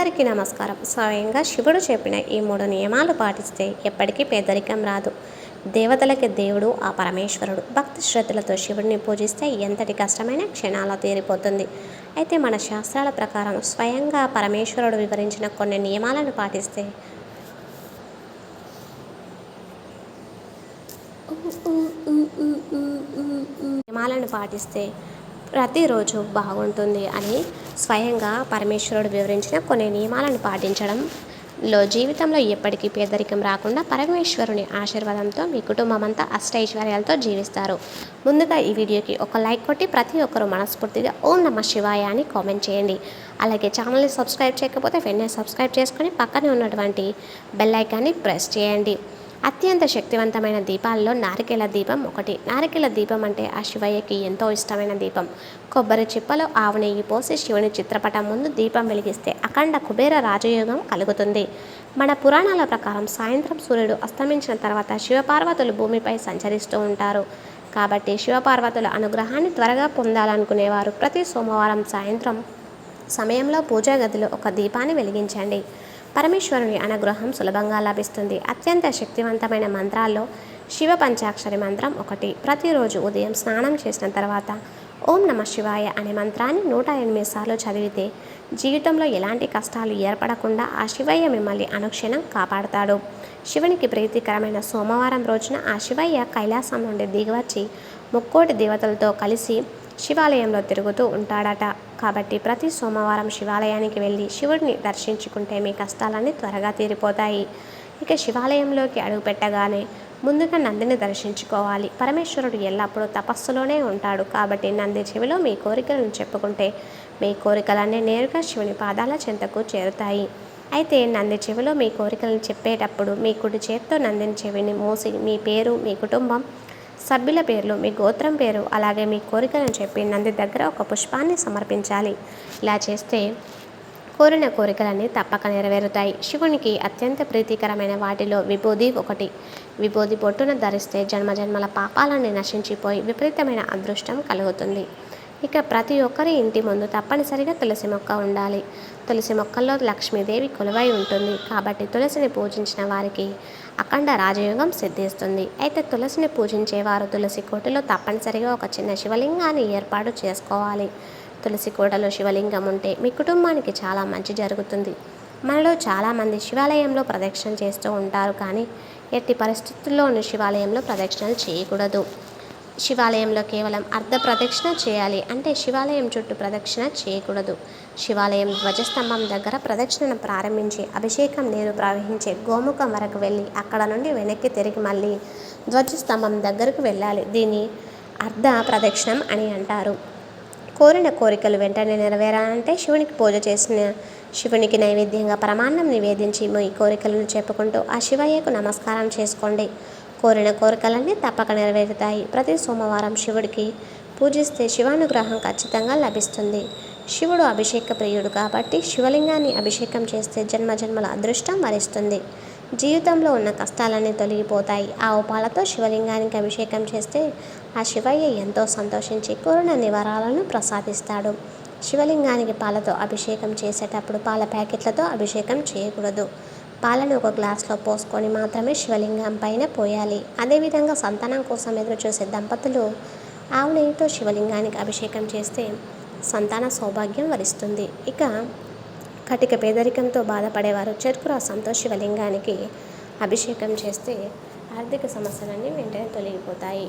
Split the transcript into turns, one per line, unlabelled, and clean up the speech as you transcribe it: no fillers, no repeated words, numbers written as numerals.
అందరికీ నమస్కారం. స్వయంగా శివుడు చెప్పిన ఈ 3 నియమాలు పాటిస్తే ఎప్పటికీ పేదరికం రాదు. దేవతలకి దేవుడు ఆ పరమేశ్వరుడు. భక్తి శ్రద్ధలతో శివుడిని పూజిస్తే ఎంతటి కష్టమైన క్షణాల్లో తీరిపోతుంది. అయితే మన శాస్త్రాల ప్రకారం స్వయంగా పరమేశ్వరుడు వివరించిన కొన్ని నియమాలను పాటిస్తే ప్రతిరోజు బాగుంటుంది అని స్వయంగా పరమేశ్వరుడు వివరించిన కొన్ని నియమాలను పాటించడంలో జీవితంలో ఎప్పటికీ పేదరికం రాకుండా పరమేశ్వరుని ఆశీర్వాదంతో మీ కుటుంబం అంతా అష్టైశ్వర్యాలతో జీవిస్తారు. ముందుగా ఈ వీడియోకి ఒక లైక్ కొట్టి ప్రతి ఒక్కరూ మనస్ఫూర్తిగా ఓం నమః శివాయ అని కామెంట్ చేయండి. అలాగే ఛానల్ని సబ్స్క్రైబ్ చేయకపోతే వెంటనే సబ్స్క్రైబ్ చేసుకొని పక్కనే ఉన్నటువంటి బెల్ ఐకాన్ని ప్రెస్ చేయండి. అత్యంత శక్తివంతమైన దీపాల్లో నారికేల దీపం ఒకటి. నారికేల దీపం అంటే ఆ శివయ్యకి ఎంతో ఇష్టమైన దీపం. కొబ్బరి చిప్పలో ఆవు నెయ్యి పోసి శివుని చిత్రపటం ముందు దీపం వెలిగిస్తే అఖండ కుబేర రాజయోగం కలుగుతుంది. మన పురాణాల ప్రకారం సాయంత్రం సూర్యుడు అస్తమించిన తర్వాత శివపార్వతులు భూమిపై సంచరిస్తూ ఉంటారు. కాబట్టి శివపార్వతుల అనుగ్రహాన్ని త్వరగా పొందాలనుకునేవారు ప్రతి సోమవారం సాయంత్రం సమయంలో పూజా గదిలో ఒక దీపాన్ని వెలిగించండి. పరమేశ్వరుని అనుగ్రహం సులభంగా లభిస్తుంది. అత్యంత శక్తివంతమైన మంత్రాల్లో శివ పంచాక్షరి మంత్రం ఒకటి. ప్రతిరోజు ఉదయం స్నానం చేసిన తర్వాత ఓం నమః శివాయ అనే మంత్రాన్ని 108 సార్లు చదివితే జీవితంలో ఎలాంటి కష్టాలు ఏర్పడకుండా ఆ శివయ్య మిమ్మల్ని అనుక్షణం కాపాడతాడు. శివునికి ప్రీతికరమైన సోమవారం రోజున ఆ శివయ్య కైలాసం నుండి దిగివచ్చి ముక్కోటి దేవతలతో కలిసి శివాలయంలో తిరుగుతూ ఉంటాడట. కాబట్టి ప్రతి సోమవారం శివాలయానికి వెళ్ళి శివుడిని దర్శించుకుంటే మీ కష్టాలన్నీ త్వరగా తీరిపోతాయి. ఇక శివాలయంలోకి అడుగుపెట్టగానే ముందుగా నందిని దర్శించుకోవాలి. పరమేశ్వరుడు ఎల్లప్పుడూ తపస్సులోనే ఉంటాడు. కాబట్టి నంది చెవిలో మీ కోరికలను చెప్పుకుంటే మీ కోరికలన్నీ నేరుగా శివుని పాదాల చెంతకు చేరుతాయి. అయితే నంది చెవిలో మీ కోరికలను చెప్పేటప్పుడు మీ కుడి చేత్తో నందిని చెవిని మూసి మీ పేరు, మీ కుటుంబం సభ్యుల పేర్లు, మీ గోత్రం పేరు, అలాగే మీ కోరికలను చెప్పి నంది దగ్గర ఒక పుష్పాన్ని సమర్పించాలి. ఇలా చేస్తే కోరిన కోరికలన్నీ తప్పక నెరవేరుతాయి. శివునికి అత్యంత ప్రీతికరమైన వాటిలో విభూది ఒకటి. విభూది బొట్టును ధరిస్తే జన్మజన్మల పాపాలన్నీ నశించిపోయి విపరీతమైన అదృష్టం కలుగుతుంది. ఇక ప్రతి ఒక్కరి ఇంటి ముందు తప్పనిసరిగా తులసి మొక్క ఉండాలి. తులసి మొక్కల్లో లక్ష్మీదేవి కొలువై ఉంటుంది. కాబట్టి తులసిని పూజించిన వారికి అఖండ రాజయోగం సిద్ధిస్తుంది. అయితే తులసిని పూజించేవారు తులసి కోటలో తప్పనిసరిగా ఒక చిన్న శివలింగాన్ని ఏర్పాటు చేసుకోవాలి. తులసి కోటలో శివలింగం ఉంటే మీ కుటుంబానికి చాలా మంచి జరుగుతుంది. మనలో చాలామంది శివాలయంలో ప్రదక్షిణ చేస్తూ ఉంటారు. కానీ ఎట్టి పరిస్థితుల్లోనూ శివాలయంలో ప్రదక్షిణలు చేయకూడదు. శివాలయంలో కేవలం అర్ధ ప్రదక్షిణ చేయాలి. అంటే శివాలయం చుట్టూ ప్రదక్షిణ చేయకూడదు. శివాలయం ధ్వజస్తంభం దగ్గర ప్రదక్షిణను ప్రారంభించి అభిషేకం నీరు ప్రవహించే గోముఖం వరకు వెళ్ళి అక్కడ నుండి వెనక్కి తిరిగి మళ్ళీ ధ్వజస్తంభం దగ్గరకు వెళ్ళాలి. దీన్ని అర్ధ ప్రదక్షిణం అని అంటారు. కోరిన కోరికలు వెంటనే నెరవేరాలంటే శివునికి పూజ చేసిన శివునికి నైవేద్యంగా పరమాన్నం నివేదించి మీ కోరికలను చెప్పుకుంటూ ఆ శివయ్యకు నమస్కారం చేసుకోండి. కోరిన కోరికలన్నీ తప్పక నెరవేరుతాయి. ప్రతి సోమవారం శివుడికి పూజిస్తే శివానుగ్రహం ఖచ్చితంగా లభిస్తుంది. శివుడు అభిషేక ప్రియుడు కాబట్టి శివలింగాన్ని అభిషేకం చేస్తే జన్మజన్మల అదృష్టం వరిస్తుంది. జీవితంలో ఉన్న కష్టాలన్నీ తొలగిపోతాయి. ఆవు పాలతో శివలింగానికి అభిషేకం చేస్తే ఆ శివయ్య ఎంతో సంతోషించి కోరిన నివారాలను ప్రసాదిస్తాడు. శివలింగానికి పాలతో అభిషేకం చేసేటప్పుడు పాల ప్యాకెట్లతో అభిషేకం చేయకూడదు. పాలను ఒక గ్లాస్లో పోసుకొని మాత్రమే శివలింగం పైన పోయాలి. అదేవిధంగా సంతానం కోసం ఎదురు చూసే దంపతులు ఆవు నెయ్యితో శివలింగానికి అభిషేకం చేస్తే సంతాన సౌభాగ్యం వరిస్తుంది. ఇక కటిక పేదరికంతో బాధపడేవారు చెరుకు రసంతో శివలింగానికి అభిషేకం చేస్తే ఆర్థిక సమస్యలన్నీ వెంటనే తొలగిపోతాయి.